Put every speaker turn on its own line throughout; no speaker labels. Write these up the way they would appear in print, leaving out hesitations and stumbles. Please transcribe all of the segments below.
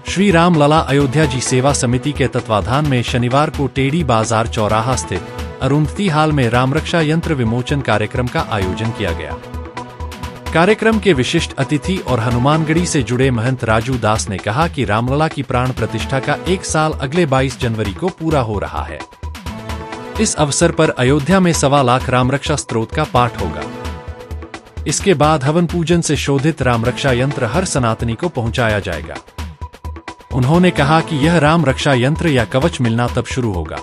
श्री राम लला अयोध्या जी सेवा समिति के तत्वाधान में शनिवार को टेढ़ी बाजार चौराहा स्थित अरुंधति हाल में रामरक्षा यंत्र विमोचन कार्यक्रम का आयोजन किया गया। कार्यक्रम के विशिष्ट अतिथि और हनुमानगढ़ी से जुड़े महंत राजू दास ने कहा कि रामलला की प्राण प्रतिष्ठा का 1 साल अगले 22 जनवरी को पूरा हो रहा है। इस अवसर पर अयोध्या में 1.25 लाख रामरक्षा स्तोत्र का पाठ होगा। इसके बाद हवन पूजन से शोधित रामरक्षा यंत्र हर सनातनी को पहुंचाया जाएगा। उन्होंने कहा कि यह राम रक्षा यंत्र या कवच मिलना तब शुरू होगा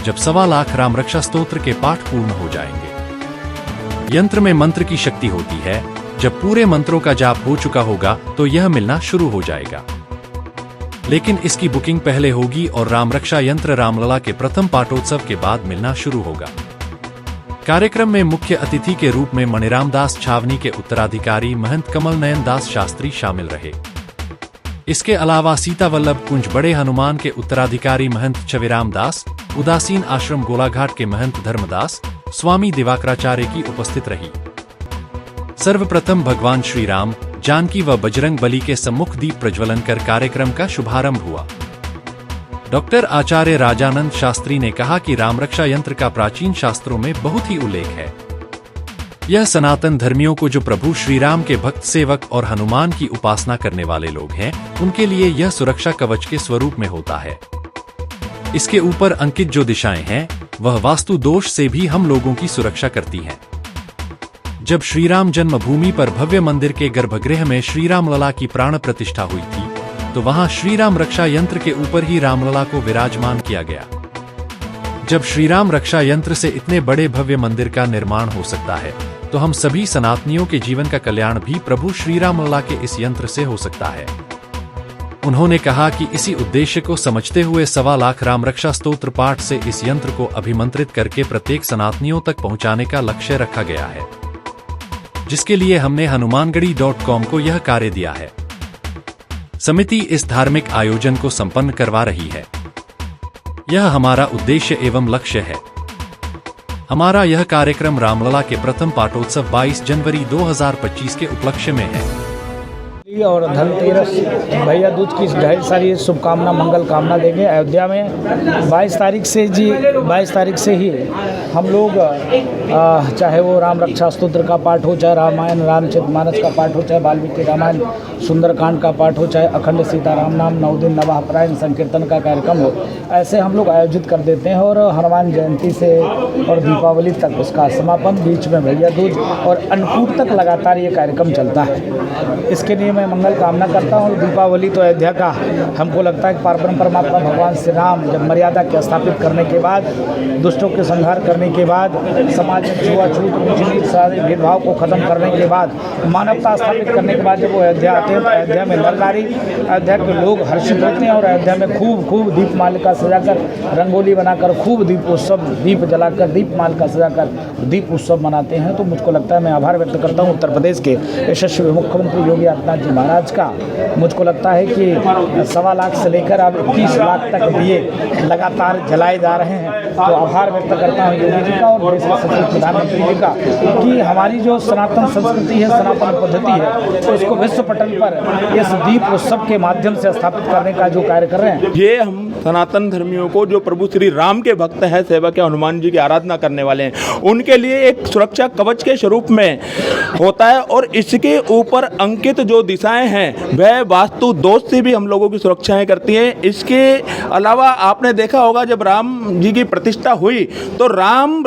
जब 1.25 लाख रामरक्षा स्तोत्र के पाठ पूर्ण हो जाएंगे। यंत्र में मंत्र की शक्ति होती है। जब पूरे मंत्रों का जाप हो चुका होगा तो यह मिलना शुरू हो जाएगा, लेकिन इसकी बुकिंग पहले होगी और रामरक्षा यंत्र रामलला के प्रथम पाठोत्सव के बाद मिलना शुरू होगा। कार्यक्रम में मुख्य अतिथि के रूप में मणिराम दास छावनी के उत्तराधिकारी महंत कमल नयन दास शास्त्री शामिल रहे। इसके अलावा सीतावल्लभ कुंज बड़े हनुमान के उत्तराधिकारी महंत छविराम दास, उदासीन आश्रम गोलाघाट के महंत धर्मदास, स्वामी दिवाकराचार्य की उपस्थित रही। सर्वप्रथम भगवान श्री राम, जानकी व बजरंग बली के सम्मुख दीप प्रज्वलन कर कार्यक्रम का शुभारंभ हुआ। डॉक्टर आचार्य राजानंद शास्त्री ने कहा कि रामरक्षा यंत्र का प्राचीन शास्त्रों में बहुत ही उल्लेख है। यह सनातन धर्मियों को जो प्रभु श्री राम के भक्त सेवक और हनुमान की उपासना करने वाले लोग हैं, उनके लिए यह सुरक्षा कवच के स्वरूप में होता है। इसके ऊपर अंकित जो दिशाएं हैं, वह वास्तु दोष से भी हम लोगों की सुरक्षा करती हैं। जब श्रीराम जन्मभूमि पर भव्य मंदिर के गर्भगृह में श्री रामलला की प्राण प्रतिष्ठा हुई थी, तो वहां श्रीराम रक्षा यंत्र के ऊपर ही रामलला को विराजमान किया गया। जब श्रीराम रक्षा यंत्र से इतने बड़े भव्य मंदिर का निर्माण हो सकता है, तो हम सभी सनातनियों के जीवन का कल्याण भी प्रभु श्री रामलला के इस यंत्र से हो सकता है। उन्होंने कहा कि इसी उद्देश्य को समझते हुए 1.25 लाख रामरक्षा स्तोत्र पाठ से इस यंत्र को अभिमंत्रित करके प्रत्येक सनातनियों तक पहुंचाने का लक्ष्य रखा गया है, जिसके लिए हमने हनुमानगढ़ी.com को यह कार्य दिया है। समिति इस धार्मिक आयोजन को संपन्न करवा रही है। यह हमारा उद्देश्य एवं लक्ष्य है। हमारा यह कार्यक्रम रामलला के प्रथम पाठोत्सव 22 जनवरी 2025 के उपलक्ष्य में है
और धनतेरस भैया दूज की ढेर सारी शुभकामना मंगल कामना देंगे। अयोध्या में 22 तारीख से ही हम लोग चाहे वो राम रक्षा स्तोत्र का पाठ हो, चाहे रामायण रामचरितमानस का पाठ हो, चाहे वाल्मीकि रामायण सुंदरकांड का पाठ हो, चाहे अखंड सीताराम नाम 9 दिन नवापरायण संकीर्तन का कार्यक्रम हो, ऐसे हम लोग आयोजित कर देते हैं। और हनुमान जयंती से और दीपावली तक उसका समापन, बीच में भैया दूज और अन्नकूट तक लगातार ये कार्यक्रम चलता है। इसके लिए मैं मंगल कामना करता हूँ। दीपावली तो अयोध्या का हमको लगता है कि पारब्रह्म परमात्मा भगवान श्री राम जब मर्यादा के स्थापित करने के बाद, दुष्टों के संहार करने के बाद, समाज में छुआछूत ऊंच नीच सारे भेदभाव को खत्म करने के बाद, मानवता स्थापित करने के बाद जब वो अयोध्या आते हैं तो अयोध्या में नर नारी, अयोध्या के लोग हर्षित होते हैं और अयोध्या में खूब दीप मालिका सजाकर, रंगोली बनाकर, खूब दीप उत्सव, दीप जलाकर, दीप मालिका सजाकर दीप उत्सव मनाते हैं। तो मुझको लगता है, मैं आभार व्यक्त करता हूँ उत्तर प्रदेश के यशस्वी मुख्यमंत्री योगी आदित्यनाथ जी महाराज का। मुझको लगता है कि 1.25 लाख से लेकर अब 21 लाख तक दिए लगातार जलाए जा रहे हैं। तो आभार व्यक्त करता हूँ योगी जी का और देश के सचिव प्रधानमंत्री जी का कि हमारी जो सनातन संस्कृति है, सनातन पद्धति है, तो उसको विश्व पटल पर इस दीप उत्सव के माध्यम से स्थापित करने का जो कार्य कर रहे हैं।
ये हम सनातन धर्मियों को, जो प्रभु श्री राम के भक्त हैं, सेवक है, हनुमान जी की आराधना करने वाले हैं, उनके लिए एक सुरक्षा कवच के स्वरूप में होता है। और इसके ऊपर अंकित जो दिशाएं हैं वह वास्तु दोष से भी हम लोगों की सुरक्षाएं करती हैं। इसके अलावा आपने देखा होगा जब राम जी की प्रतिष्ठा हुई तो राम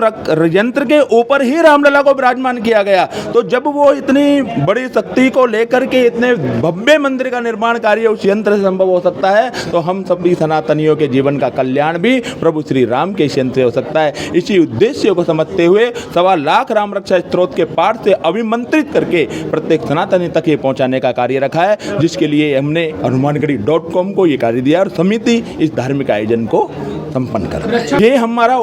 यंत्र के ऊपर ही रामलला को विराजमान किया गया। तो जब वो इतनी बड़ी शक्ति को लेकर के इतने भव्य मंदिर का निर्माण कार्य उस यंत्र से संभव हो सकता है, तो हम सभी सनातनियों के जीवन का कल्याण भी प्रभु श्री राम के यंत्र से हो सकता है। इसी उद्देश्य को समझते हुए 1.25 लाख राम रक्षा स्तोत्र के पाठ से अभिमंत्रित करके प्रत्येक सनातनी तक ये पहुंचाने का कार्य रखा है, जिसके लिए हमने हनुमानगढ़ी.com को ये कार्य दिया और समिति इस धार्मिक आयोजन को संपन्न कर। ये हमारा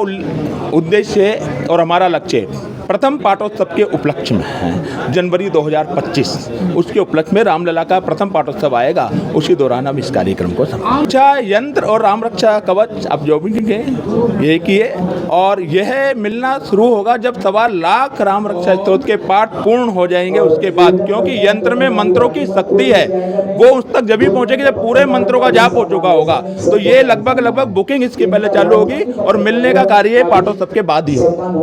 उद्देश्य और हमारा लक्ष्य है। प्रथम पाठोत्सव के उपलक्ष्य में है। जनवरी 2025 उसके उपलक्ष्य में रामलला का प्रथम पाठोत्सव आएगा, उसी दौरान हम इस कार्यक्रम को रक्षा यंत्र और राम रक्षा कवच अब जो भी ये किए, और यह मिलना शुरू होगा जब 1.25 लाख राम रक्षा स्तोत्र के पाठ पूर्ण हो जाएंगे उसके बाद, क्योंकि यंत्र में मंत्रों की शक्ति है, वो उस तक जब भी पहुंचेगी जब पूरे मंत्रों का जाप हो चुका होगा। तो ये लगभग बुकिंग इसके पहले चालू होगी और मिलने का कार्य पाठोत्सव के बाद ही होगा।